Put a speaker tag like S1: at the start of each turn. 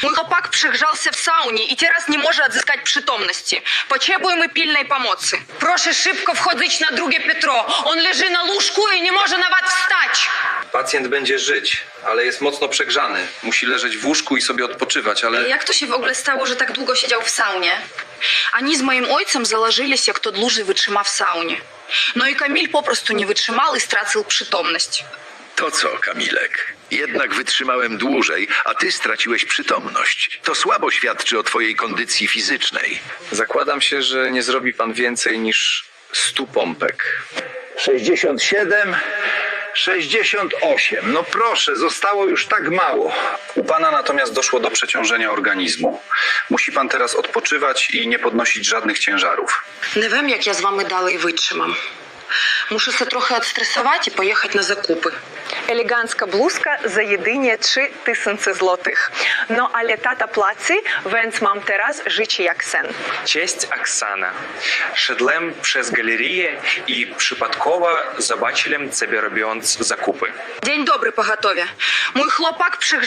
S1: Mój chłopak przegrzался w saunie i teraz nie może odzyskać przytomności. Potrzebujemy pilnej pomocy. Proszę szybko wchodzić na drugie piętro. On leży na łóżku i nie może nawet wstać.
S2: Pacjent będzie żyć, ale jest mocno przegrzany. Musi leżeć w łóżku i sobie odpoczywać, ale...
S1: Jak to się w ogóle stało, że tak długo siedział w saunie? Oni z moim ojcem założyli się, kto dłużej wytrzyma w saunie. No i Kamil po prostu nie wytrzymał i stracił przytomność.
S3: To co, Kamilek? Jednak wytrzymałem dłużej, a ty straciłeś przytomność. To słabo świadczy o twojej kondycji fizycznej.
S2: Zakładam się, że nie zrobi pan więcej niż 100 pompek.
S3: 67, 68. No proszę, zostało już tak mało.
S2: U pana natomiast doszło do przeciążenia organizmu. Musi pan teraz odpoczywać i nie podnosić żadnych ciężarów.
S1: Nie wiem, jak ja z wami dalej wytrzymam. Muszę się trochę odstresować i pojechać na zakupy.
S4: Elegancka bluzka za jedynie 3000 złotych. No ale tata płaci, więc mam teraz życie jak sen.
S5: Cześć, Оксана. Szedłem przez galerię i przypadkowo zobaczyłem ciebie robiąc zakupy.
S1: Dzień dobry, pogotowie. Mój chłopak przegrzał